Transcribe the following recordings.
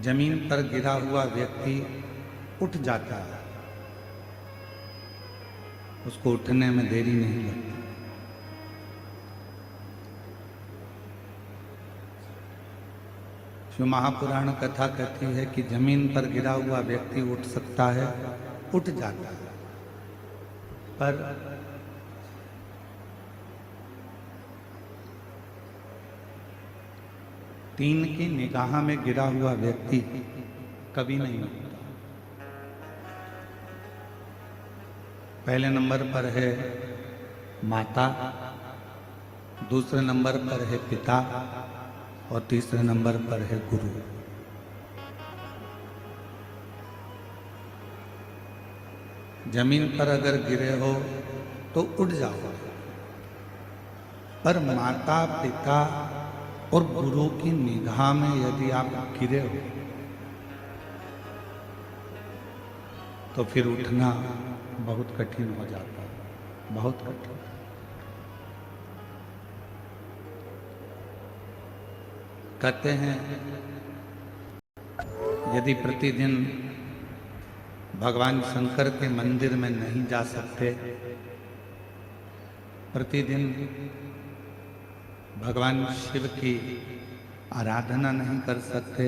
जमीन पर गिरा हुआ व्यक्ति उठ जाता है, उसको उठने में देरी नहीं लगती। जो महापुराण कथा कहती है कि जमीन पर गिरा हुआ व्यक्ति उठ सकता है, उठ जाता है, पर तीन की निगाह में गिरा हुआ व्यक्ति कभी नहीं उठता। पहले नंबर पर है माता, दूसरे नंबर पर है पिता और तीसरे नंबर पर है गुरु। जमीन पर अगर गिरे हो तो उठ जाओ, पर माता पिता और गुरु की निगाह में यदि आप गिरे हो तो फिर उठना बहुत कठिन हो जाता है, बहुत कठिन। कहते हैं यदि प्रतिदिन भगवान शंकर के मंदिर में नहीं जा सकते, प्रतिदिन भगवान शिव की आराधना नहीं कर सकते,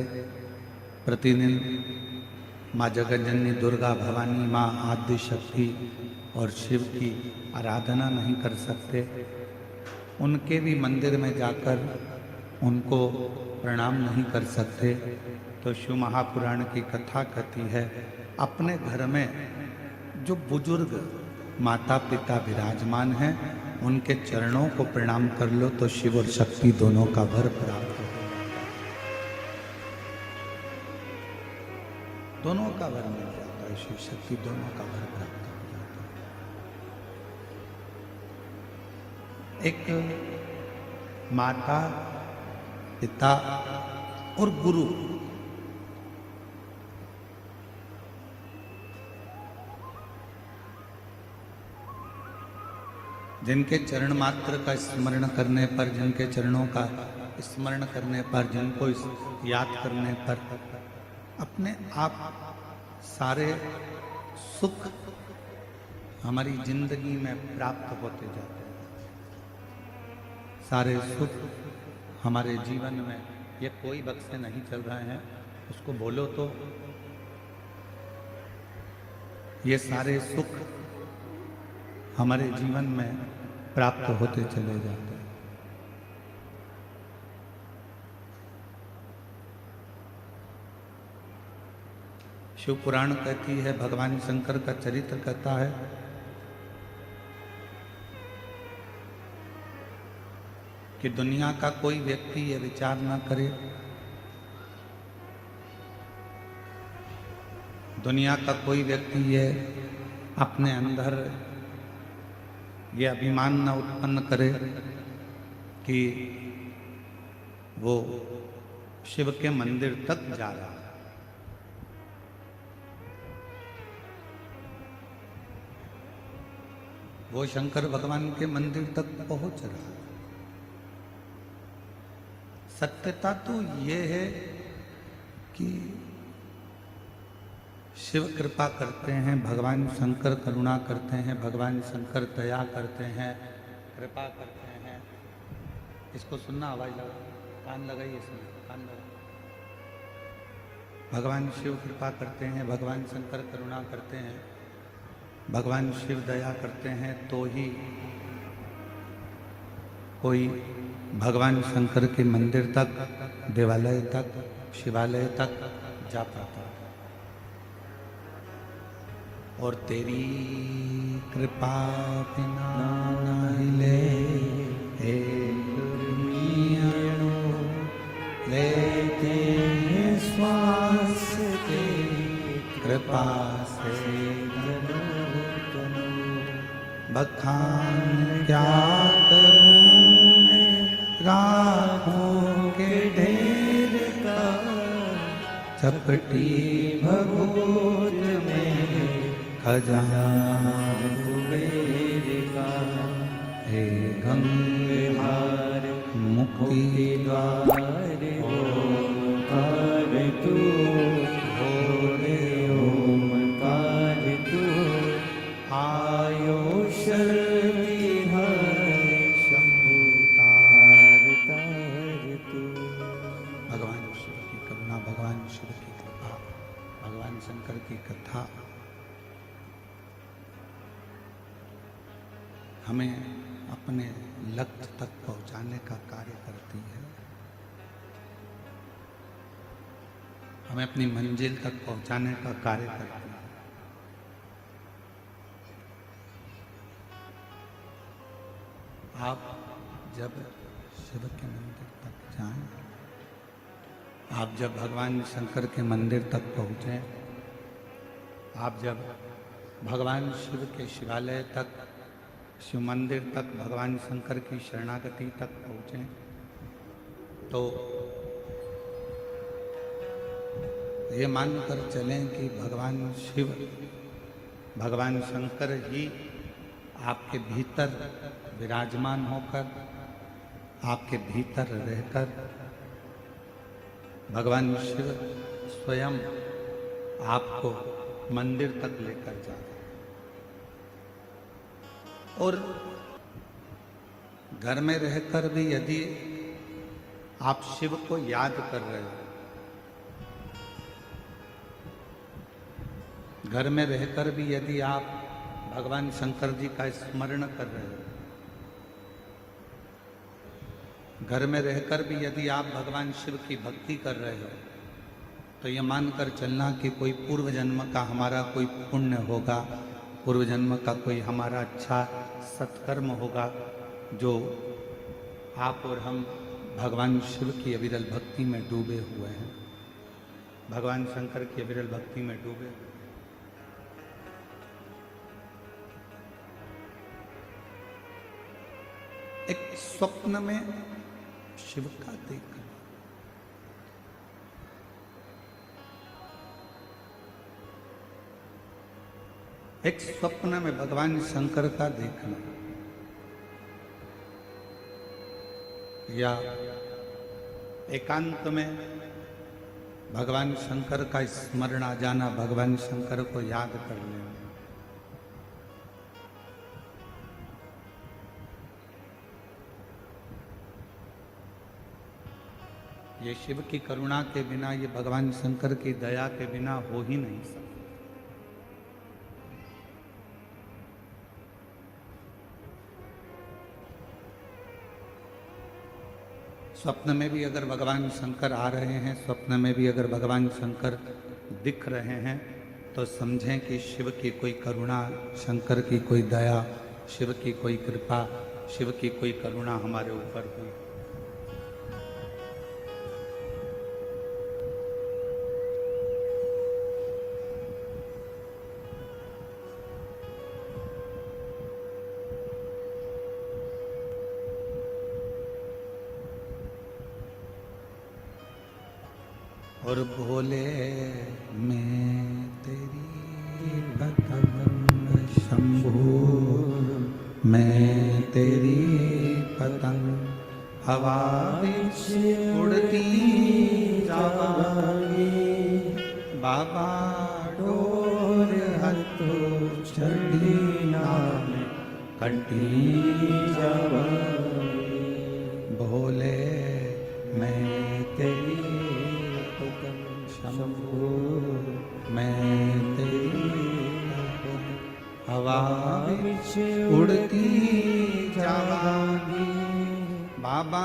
प्रतिदिन माँ जगतजननी दुर्गा भवानी माँ आदि शक्ति और शिव की आराधना नहीं कर सकते, उनके भी मंदिर में जाकर उनको प्रणाम नहीं कर सकते, तो शिव महापुराण की कथा कहती है अपने घर में जो बुजुर्ग माता पिता विराजमान हैं उनके चरणों को प्रणाम कर लो तो शिव और शक्ति दोनों का वर प्राप्त हो, दोनों का वर मिल जाता है, शिव शक्ति दोनों का वर प्राप्त हो जाता है। एक माता पिता और गुरु, जिनके चरण मात्र का स्मरण करने पर, जिनके चरणों का स्मरण करने पर, जिनको याद करने पर अपने आप सारे सुख हमारी जिंदगी में प्राप्त होते जाते हैं, सारे सुख हमारे जीवन में। ये कोई बक्से नहीं चल रहे हैं, उसको बोलो तो ये सारे सुख हमारे जीवन में प्राप्त होते चले जाते हैं। शिव पुराण कहती है, भगवान शंकर का चरित्र कहता है कि दुनिया का कोई व्यक्ति ये विचार ना करे, दुनिया का कोई व्यक्ति ये अपने अंदर ये अभिमान न उत्पन्न करे कि वो शिव के मंदिर तक जा रहा है। वो शंकर भगवान के मंदिर तक पहुंच रहा है। सत्यता तो ये है कि शिव कृपा करते हैं, भगवान शंकर करुणा करते हैं, भगवान शंकर दया करते हैं, कृपा करते हैं। इसको सुनना, आवाज लगा, कान लगाइए, इसमें कान लगा। भगवान शिव कृपा करते हैं, भगवान शंकर करुणा करते हैं, भगवान शिव दया करते हैं, तो ही कोई भगवान शंकर के मंदिर तक, देवालय तक, शिवालय तक जा पाता है। और तेरी कृपा बिना हिले हे गुरमियाणो, लेते श्वास के कृपा से बखान क्या करूं मैं राहों के ढेर का, चपटी भभूत में खजाना कुबेर का, हे गंगाधार मुक्ति द्वार ओंकार तू, भोले ओमकार तू, आयो शक्ति हरे शंभु तार तार तू। भगवान शिव की करुणा, भगवान शिव की कृपा, भगवान शंकर की कथा हमें अपने लक्ष्य तक पहुंचाने का कार्य करती है, हमें अपनी मंजिल तक पहुंचाने का कार्य करती है। आप जब शिव के मंदिर तक जाएं, आप जब भगवान शंकर के मंदिर तक पहुंचे, आप जब भगवान शिव के शिवालय तक, शिव मंदिर तक, भगवान शंकर की शरणागति तक पहुँचे, तो ये मानकर चलें कि भगवान शिव, भगवान शंकर ही आपके भीतर विराजमान होकर, आपके भीतर रहकर, भगवान शिव स्वयं आपको मंदिर तक लेकर जा रहे। और घर में रहकर भी यदि आप शिव को याद कर रहे हो, घर में रहकर भी यदि आप भगवान शंकर जी का स्मरण कर रहे हो, घर में रहकर भी यदि आप भगवान शिव की भक्ति कर रहे हो, तो ये मानकर चलना कि कोई पूर्व जन्म का हमारा कोई पुण्य होगा, पूर्व जन्म का कोई हमारा अच्छा सत्कर्म होगा, जो आप और हम भगवान शिव की अविरल भक्ति में डूबे हुए हैं, भगवान शंकर की अविरल भक्ति में डूबे। एक स्वप्न में शिव का देखना, एक स्वप्न में भगवान शंकर का देखना, या एकांत में भगवान शंकर का स्मरण आ जाना, भगवान शंकर को याद कर लेना। ये शिव की करुणा के बिना, ये भगवान शंकर की दया के बिना हो ही नहीं सकता। स्वप्न में भी अगर भगवान शंकर आ रहे हैं, स्वप्न में भी अगर भगवान शंकर दिख रहे हैं, तो समझें कि शिव की कोई करुणा, शंकर की कोई दया, शिव की कोई कृपा, शिव की कोई करुणा हमारे ऊपर हुई। और भोले मैं तेरी पतंग शंभू, मैं तेरी पतंग हवा विच उड़ती जावांगी, बाबा डोर हथों छड़ी नाम कटी जावांगी। भोले मैं तेरी शंभू, मैं तेरी हवा विच उड़ती जावांगी, बाबा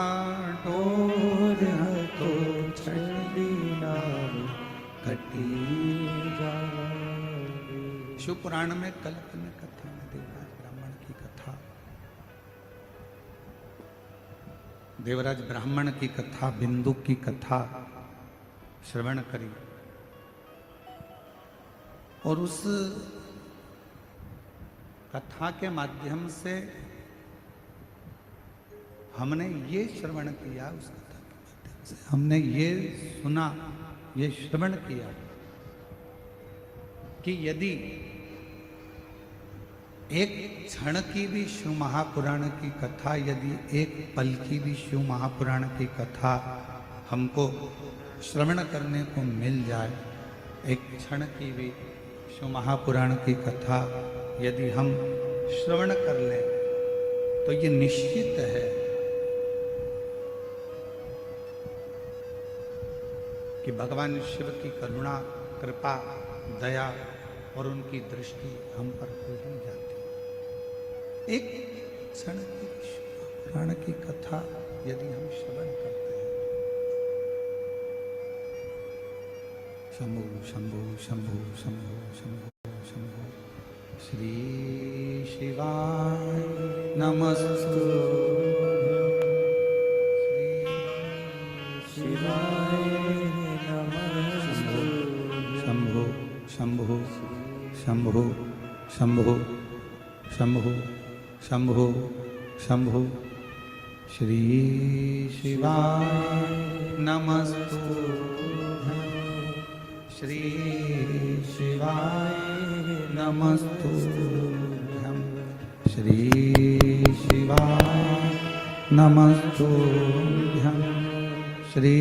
डोर हथों छड़ी नाम कटी जावांगी। शिव पुराण में कल्पना कथा में देवराज ब्राह्मण की कथा, देवराज ब्राह्मण की कथा, बिंदु की कथा श्रवण करी, और उस कथा के माध्यम से हमने ये श्रवण किया, उस कथा के माध्यम से हमने ये सुना, ये श्रवण किया कि यदि एक क्षण की भी शिव महापुराण की कथा, यदि एक पल की भी शिव महापुराण की कथा हमको श्रवण करने को मिल जाए, एक क्षण की भी शिव महापुराण की कथा यदि हम श्रवण कर लें तो ये निश्चित है कि भगवान शिव की करुणा, कृपा, दया और उनकी दृष्टि हम पर खुल ही जाती है। एक क्षण की पुराण की कथा यदि हम श्रवण करते हैं, शंभु शंभु शंभु शंभु शंभु शंभु, श्री शिवाय नमस्तु, श्री शिवाय नमस्तु, शंभु शंभु शंभु शंभु शंभु शंभु शंभु, श्री शिवाय नमस्तु, श्री शिवाय नमस्तु, श्री शिवाय नमस्तु, श्री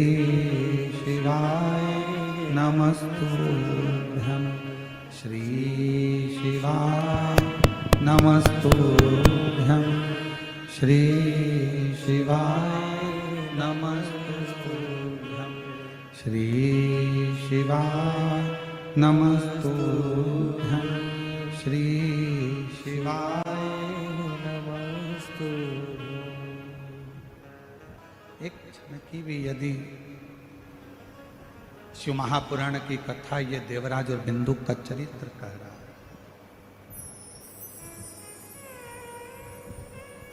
शिवाय नमस्तु, श्री शिवाय नमस्तु, श्री शिवाय नमस्तुभ्यं, श्री शिवाय नमस्तुभ्यं, श्री शिवाय नमस्तुभ्यं। एक क्षण की भी यदि शिव महापुराण की कथा ये देवराज और बिंदु का चरित्र कह रहा है,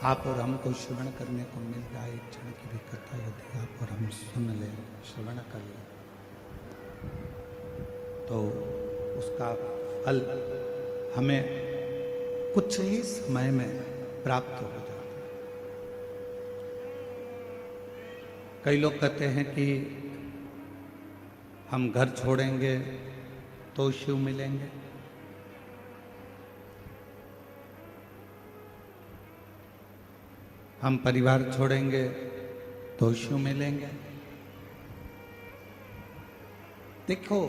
आप और हमको श्रवण करने को मिल जाए, एक क्षण की भी कथा यदि आप और हम सुन लें, श्रवण कर लें, तो उसका फल हमें कुछ ही समय में प्राप्त हो जाता है। कई लोग कहते हैं कि हम घर छोड़ेंगे तो शिव मिलेंगे, हम परिवार छोड़ेंगे तो शिव मिलेंगे। देखो,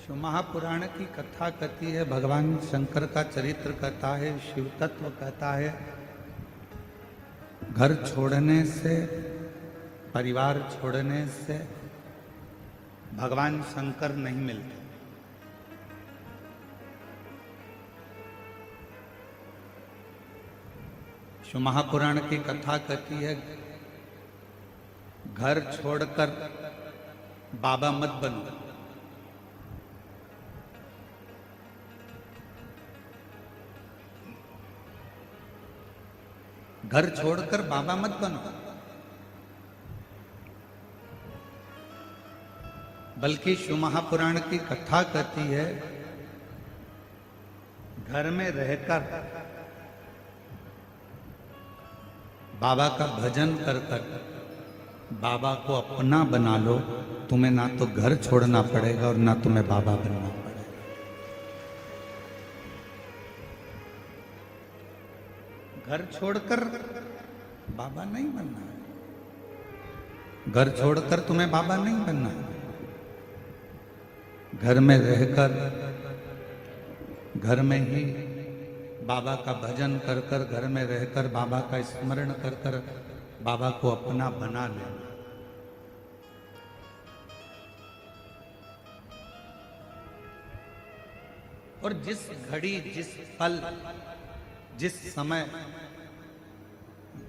शिव महापुराण की कथा कहती है, भगवान शंकर का चरित्र कहता है, शिव तत्व कहता है, घर छोड़ने से, परिवार छोड़ने से भगवान शंकर नहीं मिलते। शिव महापुराण की कथा कहती है, घर छोड़कर बाबा मत बनो, घर छोड़कर बाबा मत बनो, बल्कि शिव महापुराण की कथा कहती है, घर में रहकर बाबा का भजन कर कर बाबा को अपना बना लो, तुम्हें ना तो घर छोड़ना पड़ेगा और ना तुम्हें बाबा बनना पड़ेगा। घर छोड़कर बाबा नहीं बनना है, घर छोड़कर तुम्हें बाबा नहीं बनना है। घर में रहकर, घर में ही बाबा का भजन कर कर, घर में रहकर बाबा का स्मरण कर कर बाबा को अपना बना लेना। और जिस घड़ी, जिस पल, जिस समय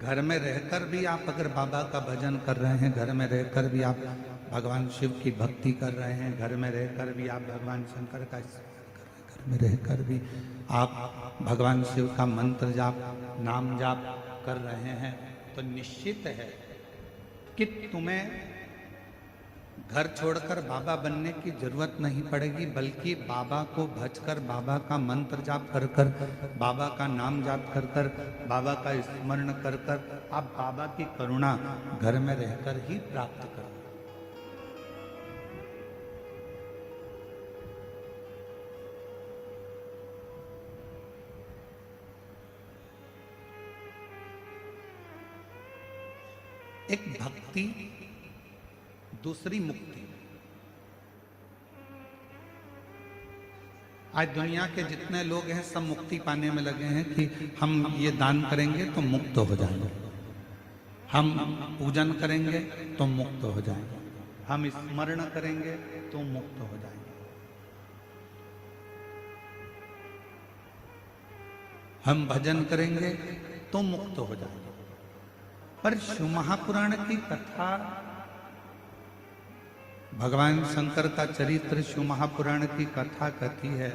घर में रहकर भी आप अगर बाबा का भजन कर रहे हैं, घर में रहकर भी आप भगवान शिव की भक्ति कर रहे हैं, घर में रहकर भी आप भगवान शंकर का घर में रहकर भी आप भगवान शिव का मंत्र जाप, नाम जाप कर रहे हैं, तो निश्चित है कि तुम्हें घर छोड़कर बाबा बनने की जरूरत नहीं पड़ेगी, बल्कि बाबा को भजकर, बाबा का मंत्र जाप कर कर, बाबा का नाम जाप कर कर, बाबा का स्मरण कर कर आप बाबा की करुणा घर में रहकर ही प्राप्त करो। एक भक्ति दूसरी मुक्ति। आज दुनिया के जितने लोग हैं सब मुक्ति पाने में लगे हैं कि हम ये दान करेंगे तो मुक्त हो जाएंगे, हम पूजन करेंगे तो मुक्त हो जाएंगे, हम स्मरण करेंगे तो मुक्त हो जाएंगे। हम भजन करेंगे तो मुक्त हो जाएंगे। पर शिव महापुराण की कथा, भगवान शंकर का चरित्र शिव महापुराण की कथा कहती है,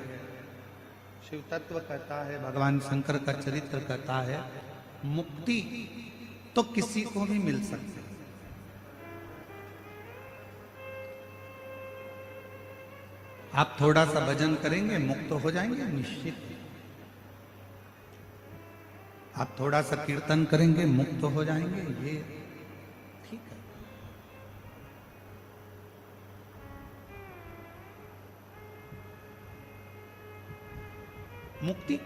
शिव तत्व कहता है, भगवान शंकर का चरित्र कहता है, मुक्ति तो किसी को भी मिल सकती है। आप थोड़ा सा भजन करेंगे मुक्त हो जाएंगे निश्चित। आप थोड़ा सा कीर्तन करेंगे मुक्त हो जाएंगे, ये ठीक है। मुक्ति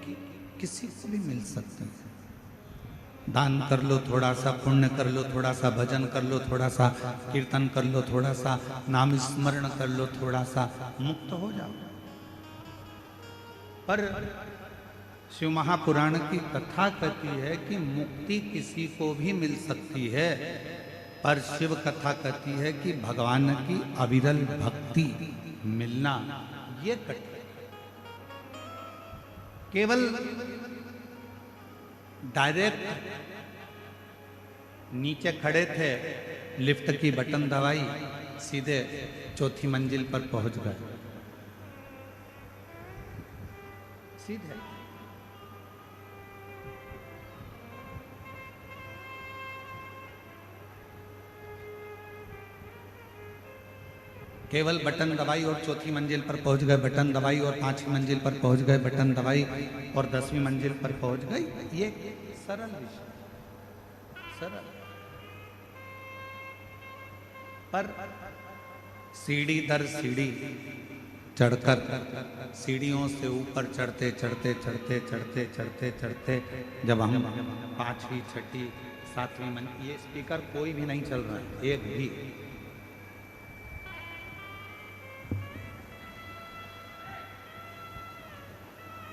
किसी को भी मिल सकती है। दान कर लो थोड़ा सा, पुण्य कर लो थोड़ा सा, भजन कर लो थोड़ा सा, कीर्तन कर लो थोड़ा सा, नाम स्मरण कर लो थोड़ा सा, मुक्त हो जाओ। पर शिव महापुराण की कथा कहती है कि मुक्ति किसी को भी मिल सकती है, पर शिव कथा कहती है कि भगवान की अविरल भक्ति मिलना ये कठिन। केवल डायरेक्ट नीचे खड़े थे, लिफ्ट की बटन दबाई, सीधे चौथी मंजिल पर पहुंच गए, सीधे। केवल बटन दबाई और चौथी मंजिल पर पहुंच गए, बटन दबाई और पांचवी मंजिल पर पहुंच गए, बटन दबाई और 10वीं मंजिल पर पहुंच गई। ये सरल विषय, सरल। पर सीढ़ी दर सीढ़ी चढ़कर, सीढ़ियों से ऊपर चढ़ते चढ़ते चढ़ते चढ़ते चढ़ते चढ़ते जब हम 5वीं 6ठी 7वीं मंजिल, ये स्पीकर कोई भी नहीं चल रहा है, एक भी।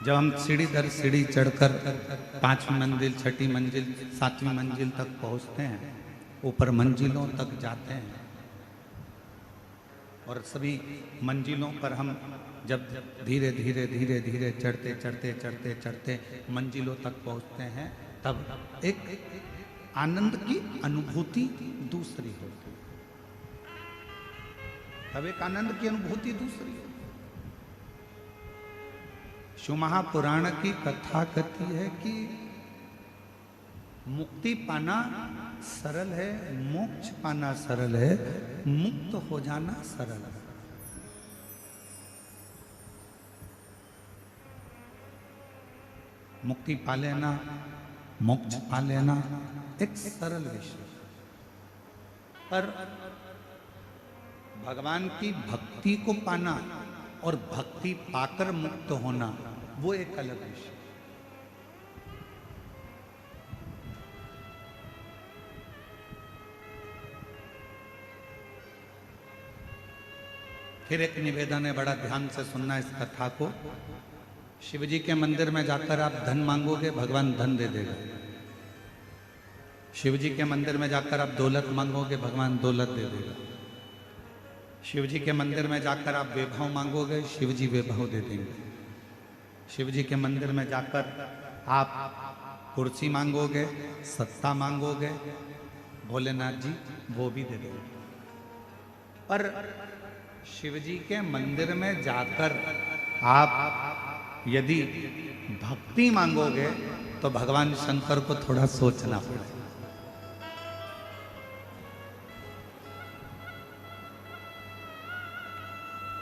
जब हम सीढ़ी दर सीढ़ी चढ़कर 5वीं मंजिल 6ठी मंजिल 7वीं मंजिल तक पहुंचते हैं, ऊपर मंजिलों तक जाते हैं, और सभी मंजिलों पर हम जब धीरे धीरे धीरे धीरे चढ़ते चढ़ते चढ़ते चढ़ते मंजिलों तक पहुंचते हैं, तब एक आनंद की अनुभूति दूसरी होती है। तब एक आनंद की अनुभूति दूसरी होती है। शिव महापुराण की कथा कहती है कि मुक्ति पाना सरल है, मोक्ष पाना सरल है, मुक्त हो जाना सरल है। मुक्ति पा लेना, मोक्ष पा लेना एक सरल विषय, पर भगवान की भक्ति को पाना और भक्ति पाकर मुक्त होना वो एक अलग विषय। फिर एक निवेदन है, बड़ा ध्यान से सुनना इस कथा को। शिव जी के मंदिर में जाकर आप धन मांगोगे, भगवान धन दे देगा। शिव जी के मंदिर में जाकर आप दौलत मांगोगे, भगवान दौलत दे देगा। शिव जी के मंदिर में जाकर आप वैभव मांगोगे, शिव जी वैभव दे देंगे। शिव जी के मंदिर में जाकर आप कुर्सी मांगोगे, सत्ता मांगोगे, भोलेनाथ जी वो भी दे देंगे। पर शिव जी के मंदिर में जाकर आप यदि भक्ति मांगोगे तो भगवान शंकर को थोड़ा सोचना पड़ेगा।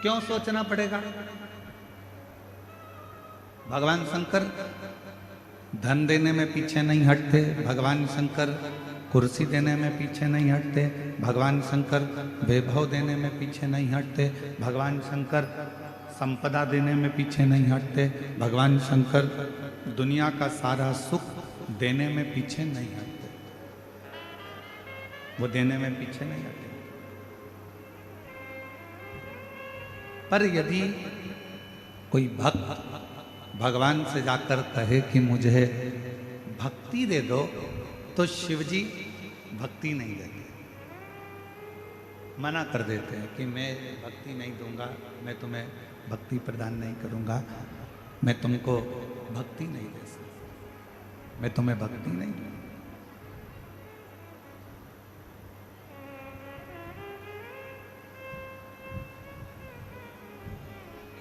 क्यों सोचना पड़ेगा? भगवान शंकर धन देने में पीछे नहीं हटते, भगवान शंकर कुर्सी देने में पीछे नहीं हटते, भगवान शंकर वैभव देने में पीछे नहीं हटते, भगवान शंकर संपदा देने में पीछे नहीं हटते, भगवान शंकर दुनिया का सारा सुख देने में पीछे नहीं हटते, वो देने में पीछे नहीं हटते। पर यदि कोई भक्त भगवान से जाकर कहे कि मुझे भक्ति दे दो, तो शिव जी भक्ति नहीं देते, मना कर देते हैं कि मैं भक्ति नहीं दूंगा, मैं तुम्हें भक्ति प्रदान नहीं करूंगा, मैं तुमको भक्ति नहीं दे सकता, मैं तुम्हें भक्ति नहीं दूंगा।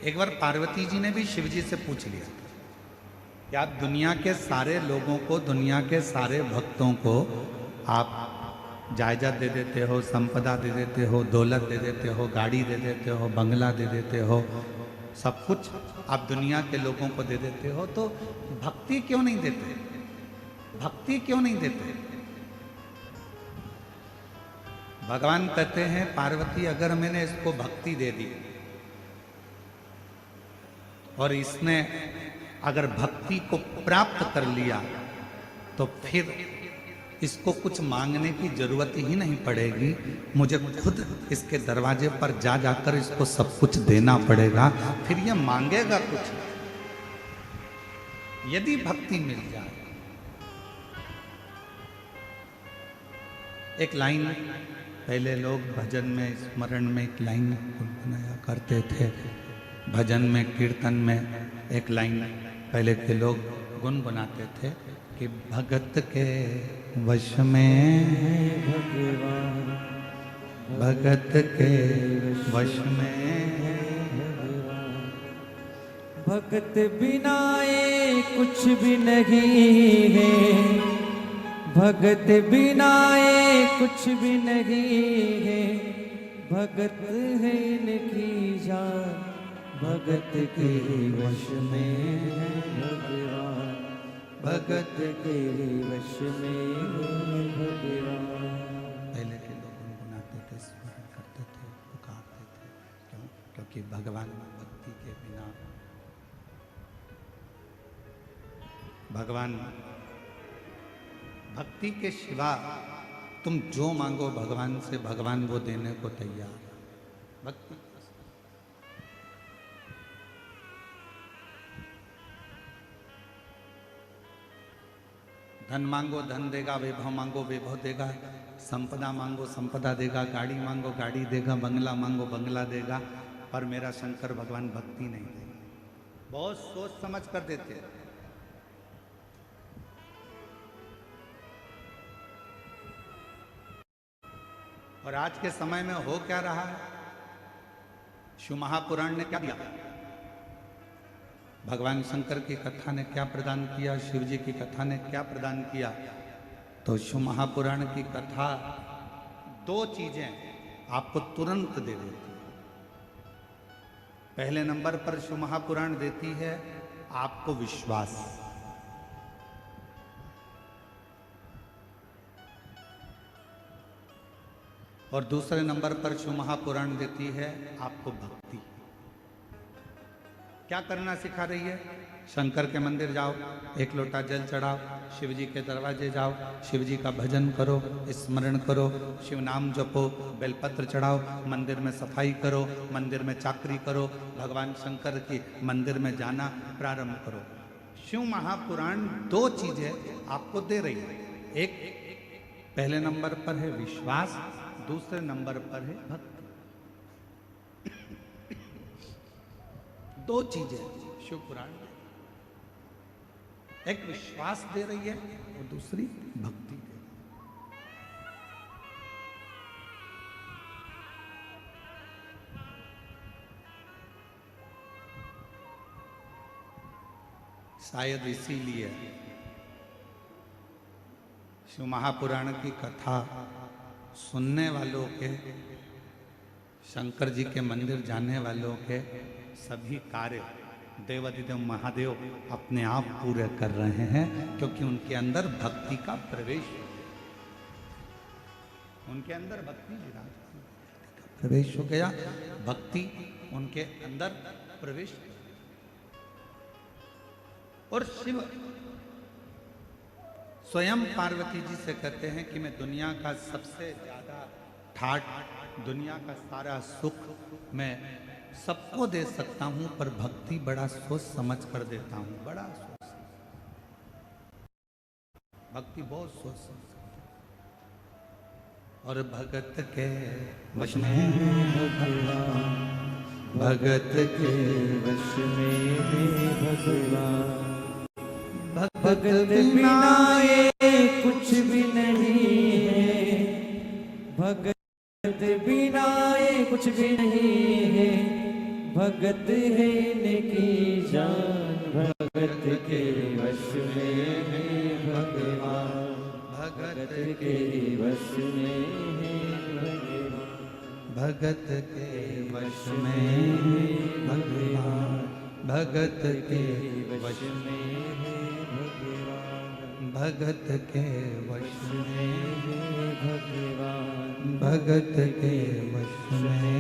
एक बार पार्वती जी ने भी शिव जी से पूछ लिया कि आप दुनिया के सारे लोगों को, दुनिया के सारे भक्तों को आप जायदाद दे देते हो, संपदा दे देते हो, दौलत दे देते हो, गाड़ी दे देते हो, बंगला दे देते हो, सब कुछ आप दुनिया के लोगों को दे देते हो, तो भक्ति क्यों नहीं देते? भक्ति क्यों नहीं देते? भगवान कहते हैं पार्वती, अगर मैंने इसको भक्ति दे दी और इसने अगर भक्ति को प्राप्त कर लिया, तो फिर इसको कुछ मांगने की जरूरत ही नहीं पड़ेगी, मुझे खुद इसके दरवाजे पर जा जाकर इसको सब कुछ देना पड़ेगा, फिर ये मांगेगा कुछ यदि भक्ति मिल जाए। एक लाइन पहले लोग भजन में, स्मरण में एक लाइन गुनगुनाया करते थे, भजन में, कीर्तन में एक लाइन पहले के लोग गुनगुनाते थे कि भगत के वश में भगवान, भगत के वश में भगवान, भगत बिना ये कुछ भी नहीं है, भगत बिना ये कुछ भी नहीं है, भगत है इनकी जान, भगत के वश में है भगवान, भगत के वश में है भगवान। पहले के लोग गुनगुनाते थे, स्मरण करते थे, पुकारते थे। क्यों? क्योंकि भगवान भक्ति के बिना, भगवान भक्ति के सिवा तुम जो मांगो भगवान से, भगवान वो देने को तैयार। भक्ति धन मांगो धन देगा, वैभव मांगो वैभव देगा, संपदा मांगो संपदा देगा, गाड़ी मांगो गाड़ी देगा, बंगला मांगो बंगला देगा, पर मेरा शंकर भगवान भक्ति नहीं देगा। बहुत सोच समझ कर देते हैं। और आज के समय में हो क्या रहा है? शिव महापुराण ने क्या दिया? भगवान शंकर की कथा ने क्या प्रदान किया? शिव जी की कथा ने क्या प्रदान किया? तो शिव महापुराण की कथा दो चीजें आपको तुरंत दे देती है। पहले नंबर पर शिव महापुराण देती है आपको विश्वास, और दूसरे नंबर पर शिव महापुराण देती है आपको भक्ति। क्या करना सिखा रही है? शंकर के मंदिर जाओ, एक लोटा जल चढ़ाओ, शिव जी के दरवाजे जाओ, शिव जी का भजन करो, स्मरण करो, शिव नाम जपो, बेलपत्र चढ़ाओ, मंदिर में सफाई करो, मंदिर में चाकरी करो, भगवान शंकर की मंदिर में जाना प्रारंभ करो। शिव महापुराण दो चीजें आपको दे रही है। एक पहले नंबर पर है विश्वास, दूसरे नंबर पर है भक्ति। दो चीजें शिव पुराण में, एक विश्वास दे रही है और दूसरी भक्ति दे रही है। शायद इसीलिए शिव महापुराण की कथा सुनने वालों के, शंकर जी के मंदिर जाने वालों के सभी कार्य देवाधिदेव महादेव अपने आप पूरे कर रहे हैं, क्योंकि उनके अंदर भक्ति का प्रवेश है। उनके अंदर भक्ति प्रवेश हो गया, भक्ति उनके अंदर प्रवेश। और शिव स्वयं पार्वती जी से कहते हैं कि मैं दुनिया का सबसे ज्यादा ठाट, दुनिया का सारा सुख मैं सबको दे सकता हूं, पर भक्ति बड़ा सोच समझ कर देता हूं, बड़ा सोच, भक्ति बहुत सोच समझ। और भगत के वश में भगवान, भगत के वश में है भगवान, भगत बिना ये कुछ भी नहीं है, भगत बिना ये कुछ भी नहीं है, भगत है इनकी जान, भगत के वश में है भगवान, भगत के वश में है भगवान, भगत के वश में भगवान, भगत के वश में भगत के वश में भगवान, भगत के वश में